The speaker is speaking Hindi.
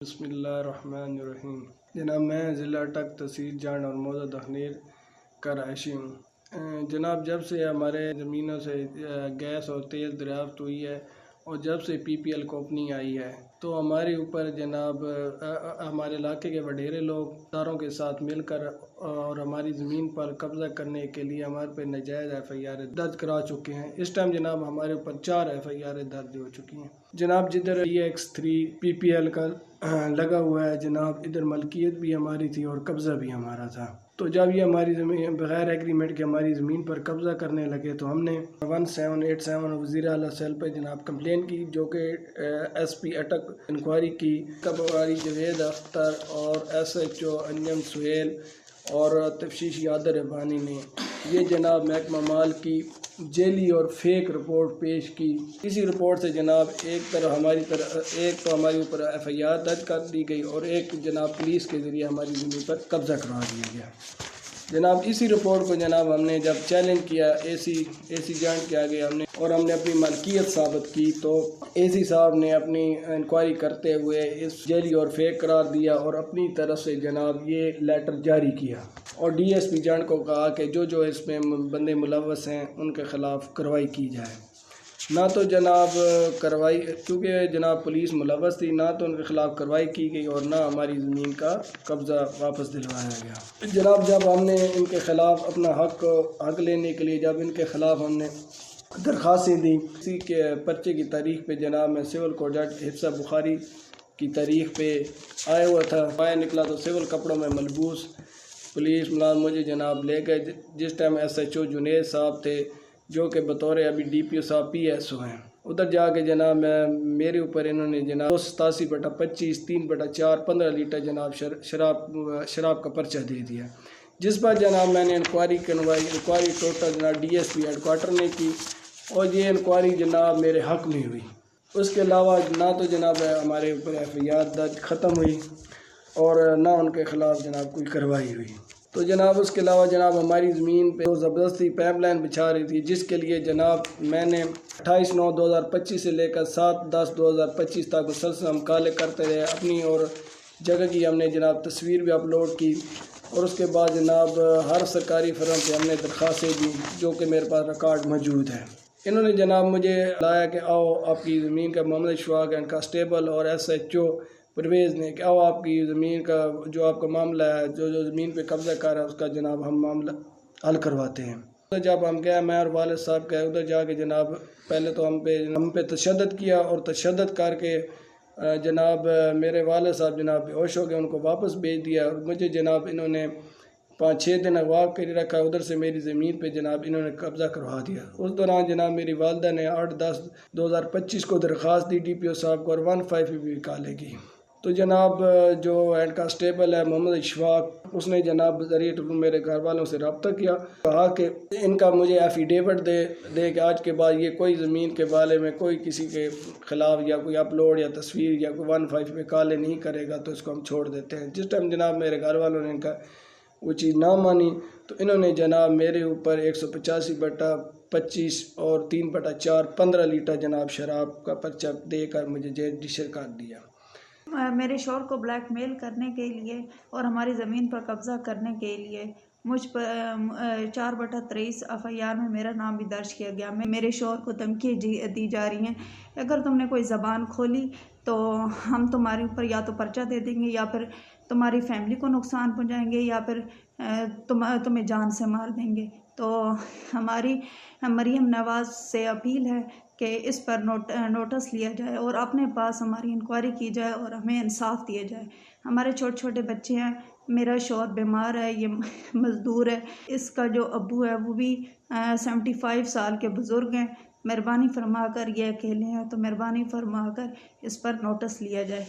बिस्मिल्लाहिर्रहमानिर्रहीम। जनाब मैं ज़िला अटक तहसील जान और मौजा दखनीर का रहायशी हूँ। जनाब जब से हमारे ज़मीनों से गैस और तेल दरियाफ्त हुई है और जब से PPL कंपनी आई है तो हमारे ऊपर जनाब हमारे इलाके के वडेरे लोग तारों के साथ मिलकर और हमारी ज़मीन पर कब्ज़ा करने के लिए हमारे पर नाजायज़ FIR दर्ज करा चुके हैं। इस टाइम जनाब हमारे ऊपर 4 FIR दर्ज हो चुकी हैं। जनाब जिधर EX3 PPL का लगा हुआ है जनाब, इधर मलकियत भी हमारी थी और कब्ज़ा भी हमारा था। तो जब ये हमारी ज़मीन बगैर एग्रीमेंट के हमारी ज़मीन पर कब्ज़ा करने लगे तो हमने 1787 वज़ीर आला सेल पर जनाब कंप्लेन की, जो कि SP अटक इंक्वायरी की। कबारी जवेद अख्तर और SHO अंजम सुहेल और तफ्तीशी आदर रब्बानी ने ये जनाब महकमा माल की जेली और फेक रिपोर्ट पेश की। इसी रिपोर्ट से जनाब एक तो हमारी ऊपर FIR दर्ज कर दी गई और एक जनाब पुलिस के ज़रिए हमारी ज़मीन पर कब्ज़ा करवा दिया गया। जनाब इसी रिपोर्ट को जनाब हमने जब चैलेंज किया AC जॉइंट के आगे हमने अपनी मलकियत साबित की तो AC साहब ने अपनी इंक्वायरी करते हुए इस जेली और फेक करार दिया और अपनी तरफ से जनाब ये लेटर जारी किया और DSP जॉइंट को कहा कि जो इसमें बंदे मुलव्वस हैं उनके ख़िलाफ़ कार्रवाई की जाए। ना तो जनाब कार्रवाई, क्योंकि जनाब पुलिस मुलव्वस थी, ना तो उनके ख़िलाफ़ कार्रवाई की गई और ना हमारी ज़मीन का कब्ज़ा वापस दिलवाया गया। जनाब जब हमने इनके ख़िलाफ़ अपना हक लेने के लिए जब इनके ख़िलाफ़ हमने दरख्वास्तें दी, इसी के पर्चे की तारीख़ पे जनाब मैं सिविल कोर्ट जज हिफ्सा बुखारी की तारीख़ पे आया हुआ था। बाहर निकला तो सिविल कपड़ों में मलबूस पुलिस मुलाज़िम मुझे जनाब ले गए। जिस टाइम SHO जुनेद साहब थे, जो कि बतौर अभी DPO साहब PSO हैं, उधर जाके जनाब मेरे ऊपर इन्होंने जनाब 287/25 3/4 15 लीटर जनाब शराब का पर्चा दे दिया, जिस पर जनाब मैंने इंक्वायरी टोटल जनाब DSP हेडक्वार्टर ने की और ये इंक्वायरी जनाब मेरे हक में हुई। उसके अलावा ना तो जनाब हमारे ऊपर FIR दर्ज ख़त्म हुई और ना उनके ख़िलाफ़ जनाब कोई कार्रवाई हुई। तो जनाब उसके अलावा जनाब हमारी ज़मीन पे ज़बरदस्ती पाइपलाइन बिछा रही थी, जिसके लिए जनाब मैंने 28/9/2025 से लेकर 7/10/2025 तक मुसलसल हम काले करते रहे अपनी, और जगह की हमने जनाब तस्वीर भी अपलोड की और उसके बाद जनाब हर सरकारी फर्म पे हमने दरख्वास्तें दी, जो कि मेरे पास रिकॉर्ड मौजूद है। इन्होंने जनाब मुझे लाया कि आओ आपकी ज़मीन का मोहम्मद इशफाक एंड कांस्टेबल और SHO परवेज़ ने कि आओ आपकी ज़मीन का जो आपका मामला है, जो ज़मीन पे कब्ज़ा कर रहा है उसका जनाब हम मामला हल करवाते हैं। तो जब हम गए, मैं और वालिद साहब गए, उधर जाके जनाब पहले तो हम पे तशद्दुद किया और तशद्दुद करके जनाब मेरे वालिद साहब जनाब बेहोश हो गए, उनको वापस भेज दिया और मुझे जनाब इन्होंने 5-6 दिन अगवा कर रखा। उधर से मेरी ज़मीन पे जनाब इन्होंने कब्ज़ा करवा दिया। उस दौरान जनाब मेरी वालदा ने 8/10/2025 को दरख्वास्त दी DPO साहब को और 15 भी निकालेगी। तो जनाब जो हेड कांस्टेबल है मोहम्मद इशफाक, उसने जनाब ज़रिए मेरे घर वालों से रब्ता किया, कहा कि इनका मुझे एफिडेविट दे कि आज के बाद ये कोई ज़मीन के बारे में कोई किसी के ख़िलाफ़ या कोई अपलोड या तस्वीर या कोई 15 पे काले नहीं करेगा तो इसको हम छोड़ देते हैं। जिस टाइम जनाब मेरे घर वालों ने इनका वो चीज़ ना मानी तो इन्होंने जनाब मेरे ऊपर 185/25 और 3/4 15 लीटर जनाब शराब का पर्चा देकर मुझे जेल कर दिया। मेरे शौहर को ब्लैकमेल करने के लिए और हमारी ज़मीन पर कब्ज़ा करने के लिए मुझ पर 4/23 FIR में मेरा नाम भी दर्ज किया गया। मेरे शौहर को धमकी दी जा रही हैं, अगर तुमने कोई ज़बान खोली तो हम तुम्हारे ऊपर या तो पर्चा दे देंगे या फिर तुम्हारी फैमिली को नुकसान पहुंचाएंगे या फिर तुम्हें जान से मार देंगे। तो हमारी मरीम नवाज़ से अपील है कि इस पर नोटिस लिया जाए और अपने पास हमारी इंक्वायरी की जाए और हमें इंसाफ दिया जाए। हमारे छोटे छोटे बच्चे हैं, मेरा शौहर बीमार है, ये मज़दूर है, इसका जो अब्बू है वो भी 75 साल के बुज़ुर्ग हैं। मेहरबानी फरमा कर, ये अकेले हैं तो मेहरबानी फरमा कर इस पर नोटिस लिया जाए।